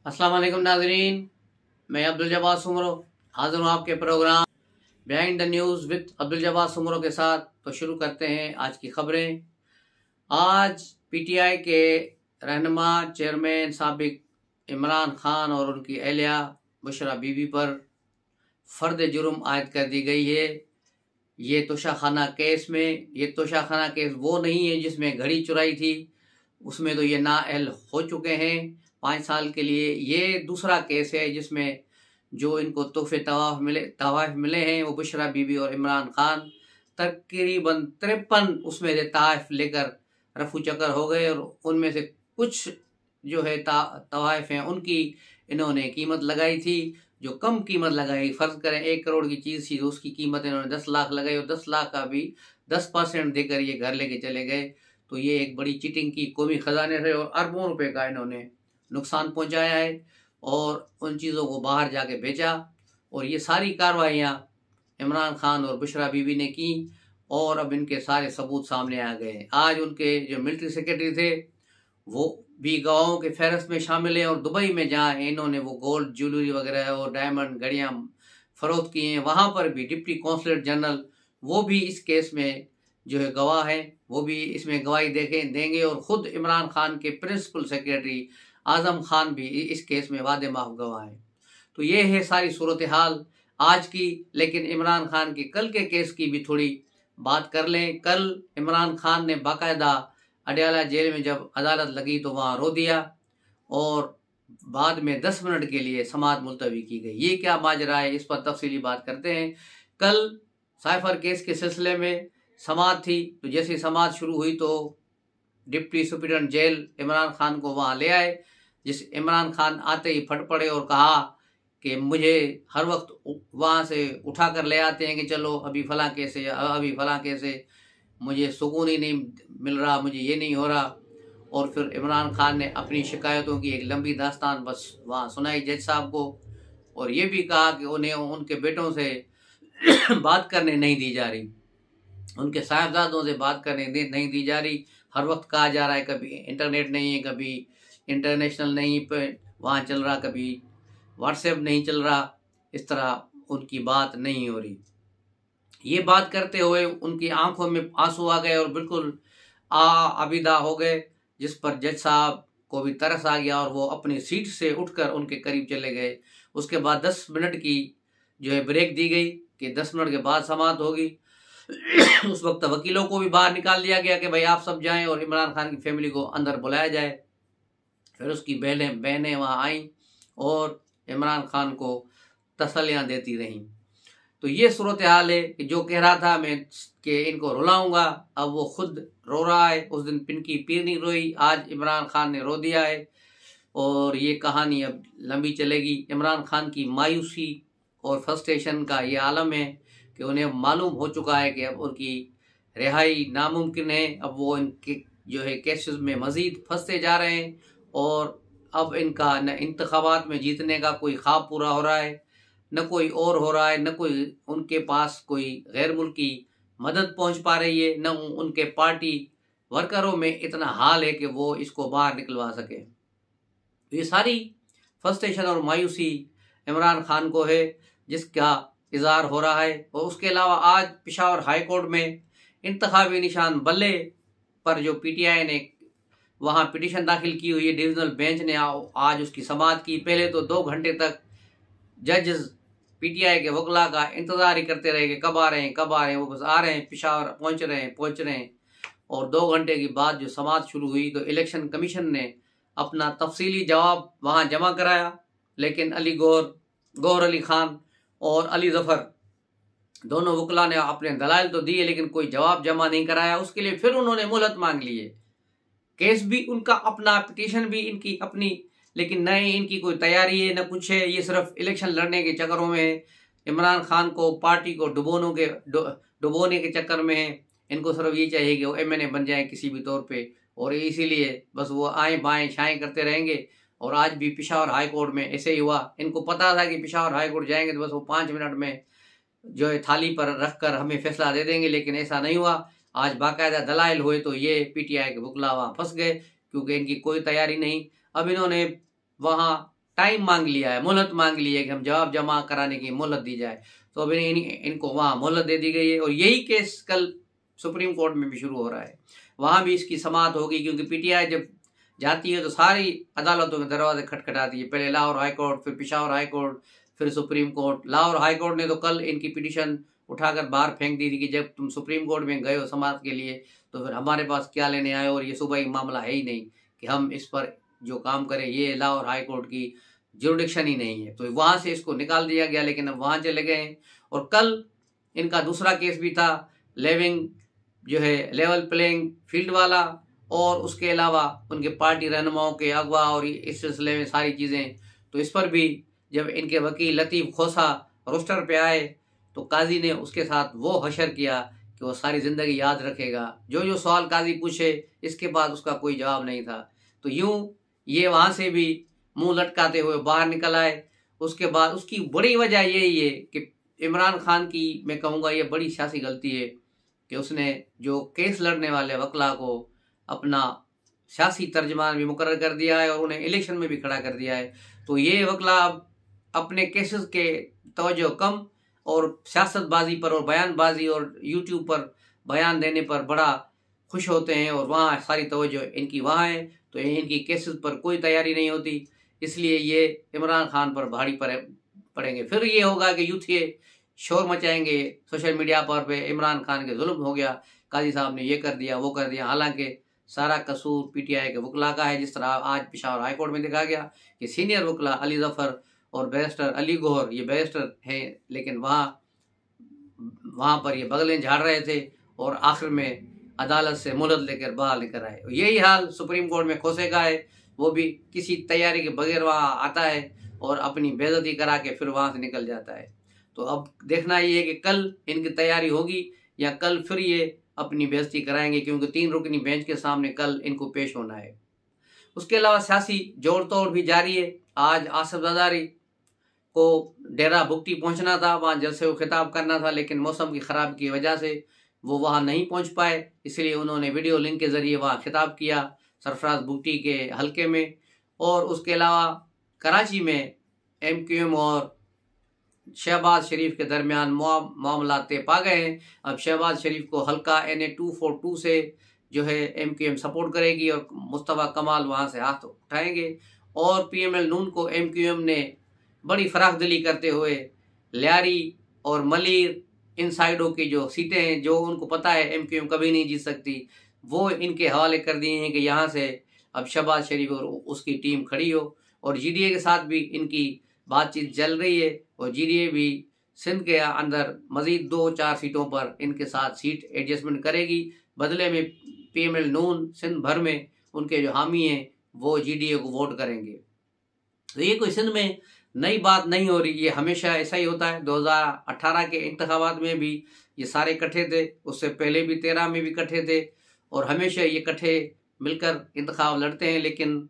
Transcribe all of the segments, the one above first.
अस्सलाम वालेकुम नाजरीन, मैं अब्दुल जब्बार सुमरो हाजिर हूँ आपके programme behind the news with Abdul Jabbar Soomro के साथ। तो शुरू करते हैं आज की खबरें। आज पीटीआई के रहनुमा चेयरमैन साबिक इमरान खान और उनकी अहलिया बुशरा बीबी पर फर्द जुर्म आयद कर दी गई है। ये तोशाखाना केस में, ये तोशाखाना केस वो नहीं है जिसमें घड़ी चुराई थी, उसमें तो ये नाअहल हो चुके हैं 5 साल के लिए। ये दूसरा केस है जिसमें जो इनको तोहफे तवाफ मिले हैं वो बुशरा बीबी और इमरान खान तकरीबन 53 उसमें से तवाफ लेकर रफू चक्कर हो गए, और उनमें से कुछ जो है तवाफ हैं उनकी इन्होंने कीमत लगाई थी, जो कम कीमत लगाई। फर्ज करें 1 करोड़ की चीज़ थी तो उसकी कीमत इन्होंने 10 लाख लगाई, और 10 लाख का भी 10% देकर ये घर लेके चले गए। तो ये एक बड़ी चीटिंग की कौमी खजाने से, और अरबों रुपए का इन्होंने नुकसान पहुंचाया है और उन चीज़ों को बाहर जाके बेचा। और ये सारी कार्रवाइयाँ इमरान खान और बुशरा बीबी ने की, और अब इनके सारे सबूत सामने आ गए। आज उनके जो मिलिट्री सेक्रेटरी थे वो भी गवाहों के फहरस्त में शामिल हैं, और दुबई में जहाँ इन्होंने वो गोल्ड ज्वेलरी वगैरह और डायमंड घड़ियाँ फरोख्त की हैं, वहाँ पर भी डिप्टी कौंसलर जनरल वो भी इस केस में जो है गवाह है, वो भी इसमें गवाही देंगे। और ख़ुद इमरान खान के प्रिंसिपल सेक्रेटरी आज़म खान भी इस केस में वादे माफ गवाह है। तो ये है सारी सूरत हाल आज की। लेकिन इमरान खान के कल के केस की भी थोड़ी बात कर लें। कल इमरान खान ने बाकायदा अडयाला जेल में जब अदालत लगी तो वहाँ रो दिया, और बाद में 10 मिनट के लिए समाअत मुलतवी की गई। ये क्या माजरा है, इस पर तफसीली बात करते हैं। कल साइफर केस के सिलसिले में समाअत थी, तो जैसे समाअत शुरू हुई तो deputy superintendent jail Imran Khan को वहाँ ले आए। जिस इमरान खान आते ही फट पड़े और कहा कि मुझे हर वक्त वहाँ से उठा कर ले आते हैं कि चलो अभी फलां केस है, अभी फलां केस है, मुझे सुकून ही नहीं मिल रहा, मुझे ये नहीं हो रहा। और फिर इमरान खान ने अपनी शिकायतों की एक लंबी दास्तान बस वहाँ सुनाई जज साहब को, और ये भी कहा कि उन्हें उनके बेटों से बात करने नहीं दी जा रही, उनके साहबजादों से बात करने नहीं दी जा रही। हर वक्त कहा जा रहा है कभी इंटरनेट नहीं है, कभी इंटरनेशनल नहीं पे वहाँ चल रहा, कभी व्हाट्सएप नहीं चल रहा, इस तरह उनकी बात नहीं हो रही। ये बात करते हुए उनकी आंखों में आंसू आ गए और बिल्कुल आबिदा हो गए, जिस पर जज साहब को भी तरस आ गया और वो अपनी सीट से उठकर उनके करीब चले गए। उसके बाद 10 मिनट की जो है ब्रेक दी गई कि 10 मिनट के बाद समाअत होगी। उस वक्त वकीलों को भी बाहर निकाल दिया गया कि भाई आप सब जाएं और इमरान खान की फैमिली को अंदर बुलाया जाए। फिर उसकी बहनें वहाँ आईं और इमरान खान को तसल्लियाँ देती रहीं। तो ये सूरत हाल है कि जो कह रहा था मैं कि इनको रुलाऊंगा, अब वो खुद रो रहा है। उस दिन पिनकी पीर नहीं रोई, आज इमरान खान ने रो दिया है, और ये कहानी अब लंबी चलेगी। इमरान खान की मायूसी और फ्रस्ट्रेशन का ये आलम है कि उन्हें मालूम हो चुका है कि अब उनकी रिहाई नामुमकिन है। अब वो इनके जो है केसेस में मजीद फंसते जा रहे हैं, और अब इनका न इंतखाबात में जीतने का कोई ख्वाब पूरा हो रहा है, न कोई और हो रहा है, न कोई उनके पास कोई गैर मुल्की मदद पहुंच पा रही है, न उनके पार्टी वर्करों में इतना हाल है कि वो इसको बाहर निकलवा सके। तो ये सारी फ्रस्ट्रेशन और मायूसी इमरान खान को है जिसका इजहार हो रहा है। और उसके अलावा आज पेशावर हाई कोर्ट में इंतखाबी निशान बल्ले पर जो पीटीआई ने वहाँ पिटीशन दाखिल की हुई है, डिविजनल बेंच ने आज उसकी समाअत की। पहले तो 2 घंटे तक जजेस पीटीआई के वकला का इंतजार ही करते रहे कि कब आ रहे हैं, कब आ रहे हैं। वो बस आ रहे हैं, पेशावर पहुंच रहे हैं। और 2 घंटे के बाद जो समाअत शुरू हुई तो इलेक्शन कमीशन ने अपना तफसीली जवाब वहाँ जमा कराया, लेकिन गौहर अली खान और अली जफर दोनों वकला ने अपने दलाइल तो दिए लेकिन कोई जवाब जमा नहीं कराया। उसके लिए फिर उन्होंने मोहलत मांग ली है। केस भी उनका अपना, पिटीशन भी इनकी अपनी, लेकिन न इनकी कोई तैयारी है न कुछ है। ये सिर्फ इलेक्शन लड़ने के चक्करों में है, इमरान खान को पार्टी को डुबोने के चक्कर में है। इनको सिर्फ ये चाहिए कि वो एमएनए बन जाए किसी भी तौर पे, और इसीलिए बस वो आए बाएं शाएं करते रहेंगे। और आज भी पेशावर हाई कोर्ट में ऐसे ही हुआ। इनको पता था कि पेशावर हाई कोर्ट जाएंगे तो बस वो 5 मिनट में जो है थाली पर रखकर हमें फैसला दे देंगे, लेकिन ऐसा नहीं हुआ। आज बाकायदा दलाइल हुए तो ये पीटीआई के वकला वहाँ फंस गए, क्योंकि इनकी कोई तैयारी नहीं। अब इन्होंने वहाँ टाइम मांग लिया है, मोहलत मांग ली है कि हम जवाब जमा कराने की मोहलत दी जाए। तो अभी इनको वहाँ मोहलत दे दी गई है और यही केस कल सुप्रीम कोर्ट में भी शुरू हो रहा है। वहाँ भी इसकी समाअत होगी, क्योंकि पीटीआई जब जाती है तो सारी अदालतों के दरवाजे खटखटाती है। पहले लाहौर हाई कोर्ट, फिर पेशावर हाई कोर्ट, फिर supreme court. Lahore high court ने तो कल इनकी पिटीशन उठाकर बाहर फेंक दी थी कि जब तुम सुप्रीम कोर्ट में गए हो समाअत के लिए तो फिर हमारे पास क्या लेने आए, और ये सूबाई मामला है ही नहीं कि हम इस पर जो काम करें, ये लाहौर हाई कोर्ट की जुरिडिक्शन ही नहीं है। तो वहाँ से इसको निकाल दिया गया, लेकिन अब वहाँ चले गए हैं। और कल इनका दूसरा केस भी था, लेवल प्लेइंग फील्ड वाला, और उसके अलावा उनके पार्टी रहनुमाओं के अगवा और इस सिलसिले में सारी चीज़ें। तो इस पर भी जब इनके वकील लतीफ़ खोसा रोस्टर पे आए तो काजी ने उसके साथ वो हशर किया कि वो सारी ज़िंदगी याद रखेगा। जो जो सवाल काजी पूछे इसके बाद उसका कोई जवाब नहीं था। तो यूं ये वहाँ से भी मुंह लटकाते हुए बाहर निकल आए। उसके बाद उसकी बड़ी वजह यही है कि इमरान खान की, मैं कहूँगा ये बड़ी सियासी गलती है कि उसने जो केस लड़ने वाले वकला को अपना सियासी तर्जमान भी मुकर्रर कर दिया है और उन्हें इलेक्शन में भी खड़ा कर दिया है। तो ये वकला अपने केसेस के तवज्जो कम और सियासतबाजी पर और बयानबाजी और यूट्यूब पर बयान देने पर बड़ा खुश होते हैं, और वहाँ सारी तवज्जो इनकी वहाँ है। तो इनकी केसेस पर कोई तैयारी नहीं होती, इसलिए ये इमरान खान पर भारी पड़ेंगे। फिर ये होगा कि यूथ ये शोर मचाएंगे सोशल मीडिया पर पे इमरान खान के जुल्म हो गया, काजी साहब ने ये कर दिया वो कर दिया। हालांकि सारा कसूर पीटीआई के वकला का है। जिस तरह आज पेशावर हाई कोर्ट में देखा गया कि सीनियर वकला अली जफर और बैरिस्टर अली गौहर, ये बैरिस्टर हैं लेकिन वहाँ पर ये बगलें झाड़ रहे थे और आखिर में अदालत से मोहलत लेकर बाहर लेकर आए। यही हाल सुप्रीम कोर्ट में खोसे का है, वो भी किसी तैयारी के बगैर वहाँ आता है और अपनी बेइज्जती करा के फिर वहाँ से निकल जाता है। तो अब देखना ये है कि कल इनकी तैयारी होगी या कल फिर ये अपनी बेइज्जती कराएंगे, क्योंकि 3 रुकनी बेंच के सामने कल इनको पेश होना है। उसके अलावा सियासी जोड़ तोड़ भी जारी है। आज आसिफ ज़रदारी को डेरा भुगती पहुंचना था, वहाँ जलसे को खिताब करना था, लेकिन मौसम की खराबी की वजह से वो वहाँ नहीं पहुंच पाए। इसलिए उन्होंने वीडियो लिंक के जरिए वहाँ खिताब किया सरफराज भुगती के हलके में। और उसके अलावा कराची में MQM और शहबाज शरीफ के दरमियान मामला तय पा गए हैं। अब शहबाज शरीफ को हल्का NA 242 से जो है MQM सपोर्ट करेगी और मुस्तफा कमाल वहाँ से हाथ उठाएंगे। और PML नून को MQM ने बड़ी फराखदिली करते हुए लियारी और मलीर इन साइडों की जो सीटें हैं, जो उनको पता है MQM कभी नहीं जीत सकती, वो इनके हवाले कर दिए हैं कि यहाँ से अब शहबाज शरीफ और उसकी टीम खड़ी हो। और GDA के साथ भी इनकी बातचीत चल रही है और GDA भी सिंध के अंदर मजीद 2-4 सीटों पर इनके साथ सीट एडजस्टमेंट करेगी। बदले में PML नून सिंध भर में उनके जो हामी हैं वो GDA को वोट करेंगे। तो ये कोई सिंध में नई बात नहीं हो रही, ये हमेशा ऐसा ही होता है। 2018 के इंतखाबात में भी ये सारे इकट्ठे थे, उससे पहले भी 13 में भी इकट्ठे थे और हमेशा ये इकट्ठे मिलकर इंतखाब लड़ते हैं, लेकिन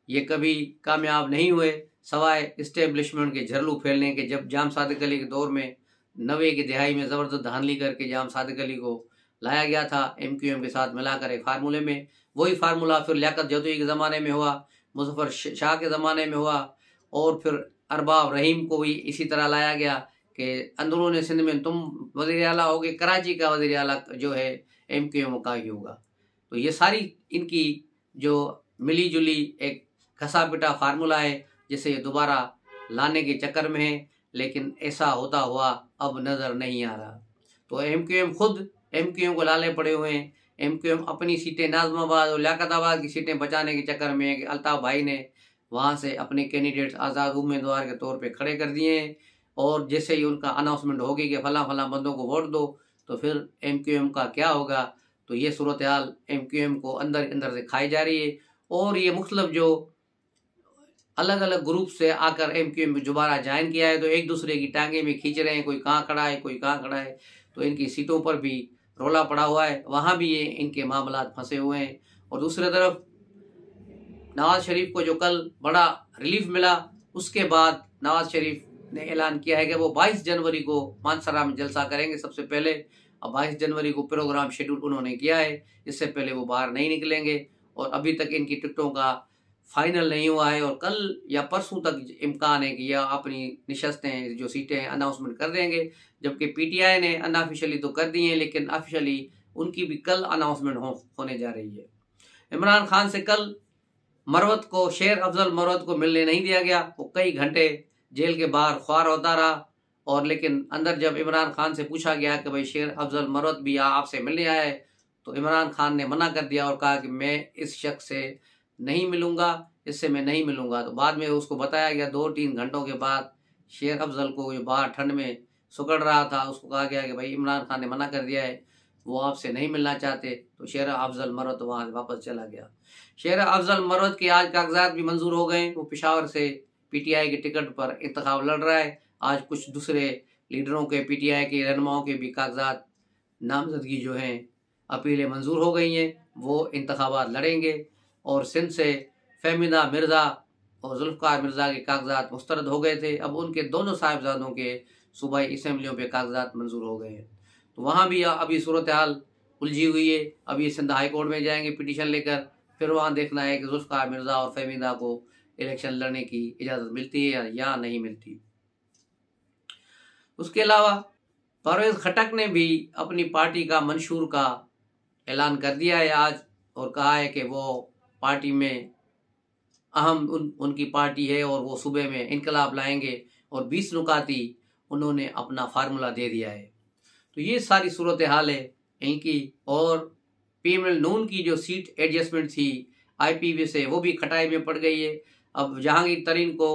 ये कभी कामयाब नहीं हुए सवाए इस्टेब्लिशमेंट के झरलू फैलने के। जब जाम सादिक अली के दौर में 90 की दिहाई में ज़बरदस्त धांधली करके जाम सादिक अली को लाया गया था MQM के साथ मिलाकर एक फार्मूले में, वही फार्मूला फिर लियाकत जदोई के ज़माने में हुआ, मुज़फ़्फ़र शाह के ज़माने में हुआ और फिर अरबाब रहीम को भी इसी तरह लाया गया कि अंदरून सिंध में तुम वज़ीर आला होगे, कराची का वज़ीर आला जो है MQM का ही होगा। तो ये सारी इनकी जो मिली जुली एक घसा पिटा फार्मूला है जिसे ये दोबारा लाने के चक्कर में है, लेकिन ऐसा होता हुआ अब नज़र नहीं आ रहा। तो MQM खुद MQM को लाले पड़े हुए हैं। MQM अपनी सीटें नाज़माबाद और लियाकताबाद की सीटें बचाने के चक्कर में है कि अल्ताफ़ भाई ने वहाँ से अपने कैंडिडेट्स आज़ाद उम्मीदवार के तौर पे खड़े कर दिए हैं और जैसे ही उनका अनाउंसमेंट होगी कि फलां फलां बंदों को वोट दो तो फिर MQM का क्या होगा। तो ये सूरत हाल MQM को अंदर अंदर से खाई जा रही है और ये मुख्तलिफ जो अलग अलग ग्रुप से आकर MQM में दोबारा ज्वाइन किया है तो एक दूसरे की टांगे में खींच रहे हैं, कोई कहाँ खड़ा है कोई कहाँ खड़ा है। तो इनकी सीटों पर भी रोला पड़ा हुआ है, वहाँ भी ये इनके मामला फंसे हुए हैं। और दूसरी तरफ नवाज शरीफ को जो कल बड़ा रिलीफ मिला, उसके बाद नवाज शरीफ ने ऐलान किया है कि वो 22 जनवरी को मानसरा में जलसा करेंगे सबसे पहले। अब 22 जनवरी को प्रोग्राम शेड्यूल उन्होंने किया है, इससे पहले वो बाहर नहीं निकलेंगे और अभी तक इनकी टिकटों का फाइनल नहीं हुआ है और कल या परसों तक इम्कान है कि यह अपनी निशस्तें जो सीटें हैं अनाउंसमेंट कर देंगे, जबकि पीटीआई ने अनऑफिशियली तो कर दी हैं लेकिन ऑफिशियली उनकी भी कल अनाउंसमेंट होने जा रही है। इमरान खान से कल मरवत को, शेर अफजल मरवत को मिलने नहीं दिया गया। वो कई घंटे जेल के बाहर ख्वार होता रहा और लेकिन अंदर जब इमरान खान से पूछा गया कि भाई शेर अफजल मरवत भी आपसे मिलने आया है, तो इमरान खान ने मना कर दिया और कहा कि मैं इस शख्स से नहीं मिलूंगा, इससे मैं नहीं मिलूंगा। तो बाद में उसको बताया गया 2-3 घंटों के बाद शेर अफजल को जो बाहर ठंड में सुकड़ रहा था, उसको कहा गया कि भाई इमरान खान ने मना कर दिया है, वो आपसे नहीं मिलना चाहते। तो शेर अफजल मरवत वहां वापस चला गया। शेर अफजल मरवत के आज कागजात भी मंजूर हो गए। वो पेशावर से पीटीआई के टिकट पर इंतखाब लड़ रहा है। आज कुछ दूसरे लीडरों के, पीटीआई के रहनुमाओं के भी कागजात नामजदगी जो हैं अपीलें मंजूर हो गई हैं, वो इंतखाबात लड़ेंगे। और सिंध से फहमीदा मिर्ज़ा और जुल्फ़कार मिर्ज़ा के कागजात मुस्तरद हो गए थे। अब उनके दोनों साहिबजादों के सूबाई असम्बलियों पे कागजात मंजूर हो गए हैं। तो वहाँ भी अभी सूरत हाल उलझी हुई है। अब ये सिंध हाई कोर्ट में जाएंगे पिटीशन लेकर, फिर वहाँ देखना है कि जुल्फ़कार मिर्ज़ा और फहमीदा को इलेक्शन लड़ने की इजाज़त मिलती है या नहीं मिलती। उसके अलावा परवेज़ खटक ने भी अपनी पार्टी का मंशूर का ऐलान कर दिया है आज, और कहा है कि वो पार्टी में अहम उनकी पार्टी है और वो सूबे में इनकलाब लाएंगे, और 20 नुकाती उन्होंने अपना फार्मूला दे दिया है। तो ये सारी सूरत हाल है इनकी। और पीएमएल नून की जो सीट एडजस्टमेंट थी आईपीवी से, वो भी खटाई में पड़ गई है। अब जहांगीर तरीन को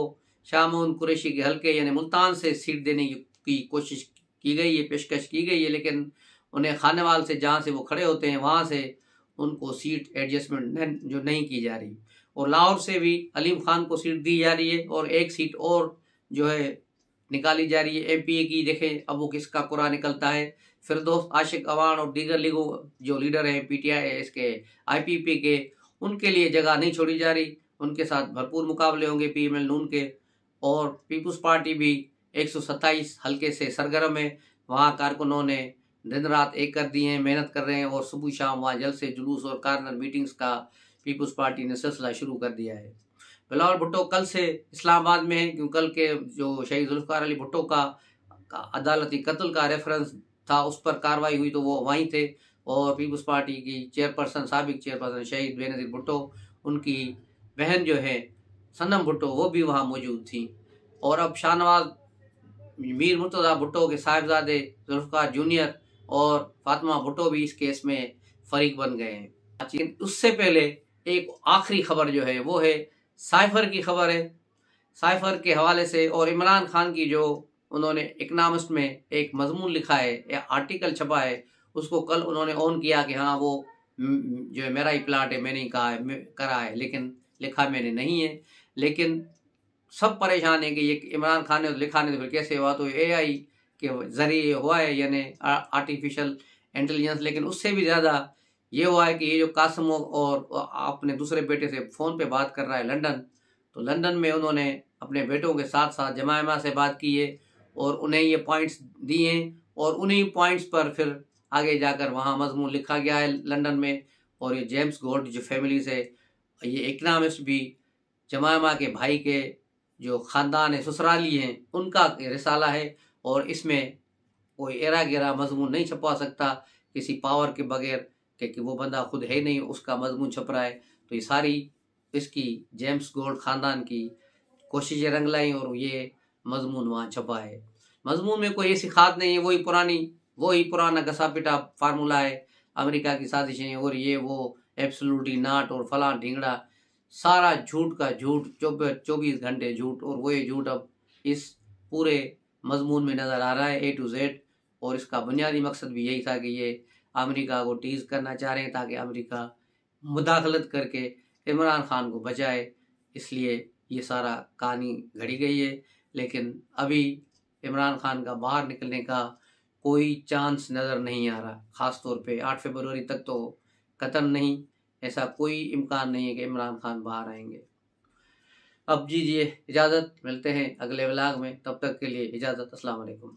शामून कुरैशी के हल्के यानी मुल्तान से सीट देने की कोशिश की गई है, पेशकश की गई है, लेकिन उन्हें खानेवाल से, जहाँ से वो खड़े होते हैं, वहाँ से उनको सीट एडजस्टमेंट जो नहीं की जा रही। और लाहौर से भी अलीम खान को सीट दी जा रही है और एक सीट और जो है निकाली जा रही है एमपीए की। देखें अब वो किसका कुरा निकलता है। फिरदौस आशिक अवान और दीगर लीगों जो लीडर हैं पीटीआई इसके आईपीपी के, उनके लिए जगह नहीं छोड़ी जा रही। उनके साथ भरपूर मुकाबले होंगे पीएमएल नून के। और पीपुल्स पार्टी भी 127 हल्के से सरगर्म है। वहाँ कारकुनों ने दिन रात एक कर दिए हैं, मेहनत कर रहे हैं और सुबह शाम वहाँ जलसे जुलूस और कार्नर मीटिंग्स का पीपुल्स पार्टी ने सिलसिला शुरू कर दिया है। बिलावल भुट्टो कल से इस्लामाबाद में है, क्योंकि कल के जो शहीद जुल्फ़कार अली भुट्टो का अदालती कत्ल का रेफरेंस था, उस पर कार्रवाई हुई, तो वो वहीं थे। और पीपुल्स पार्टी की चेयरपर्सन, साबिक चेयरपर्सन शहीद बेनज़ीर भुट्टो, उनकी बहन जो है सनम भुट्टो, वो भी वहाँ मौजूद थी। और अब शाहनवाज मीर मुर्तज़ा भुट्टो के साहिबजादे जुल्फ़कार जूनियर और फातिमा भुट्टो भी इस केस में फरीक बन गए हैं। लेकिन उससे पहले एक आखिरी खबर जो है वो है साइफर की खबर है। साइफर के हवाले से और इमरान खान की जो उन्होंने इकनॉमिस्ट में एक मजमून लिखा है या आर्टिकल छपा है, उसको कल उन्होंने ऑन किया कि हाँ वो जो है मेरा ही प्लाट है, मैंने ही कहा है, करा है, लेकिन लिखा मैंने नहीं है। लेकिन सब परेशान है कि ये इमरान खान ने लिखा नहीं तो फिर कैसे हुआ। तो एआई के जरिए हुआ है, यानी आर्टिफिशियल इंटेलिजेंस। लेकिन उससे भी ज़्यादा ये हुआ है कि ये जो कासिम और अपने दूसरे बेटे से फ़ोन पे बात कर रहा है लंदन, तो लंदन में उन्होंने अपने बेटों के साथ साथ जमायमा से बात की है और उन्हें ये पॉइंट्स दिए हैं, और उन्हीं पॉइंट्स पर फिर आगे जाकर वहाँ मजमून लिखा गया है लंदन में। और ये जेम्स गोल्ड जो फैमिली से, ये इकनॉमिस्ट भी जमायमा के भाई के जो ख़ानदान है, ससुराली हैं, उनका रिसाला है। और इसमें कोई एरा गेरा मजमून नहीं छपवा सकता किसी पावर के बगैर, क्योंकि वो बंदा खुद है नहीं, उसका मजमून छप रहा है। तो ये सारी इसकी जेम्स गोल्ड ख़ानदान की कोशिशें रंग लाई और ये मजमून वहाँ छपा है। मजमून में कोई ऐसी खाद नहीं है, वही पुराना घसा पिटा फार्मूला है, अमेरिका की साजिशें और ये वो एब्सोल्युटली नॉट और फलां ढिंगड़ा, सारा झूठ का झूठ, 24 घंटे झूठ। और वो ये झूठ अब इस पूरे मजमून में नज़र आ रहा है A to Z। और इसका बुनियादी मकसद भी यही था कि ये अमेरिका को टीज़ करना चाह रहे हैं ताकि अमेरिका मुदाखलत करके इमरान खान को बचाए, इसलिए ये सारा कहानी घड़ी गई है। लेकिन अभी इमरान खान का बाहर निकलने का कोई चांस नज़र नहीं आ रहा। ख़ास तौर पे 8 फरवरी तक तो कतई नहीं, ऐसा कोई इम्कान नहीं है कि इमरान खान बाहर आएंगे। अब दीजिए इजाज़त, मिलते हैं अगले व्लॉग में, तब तक के लिए इजाज़त, अस्सलाम वालेकुम।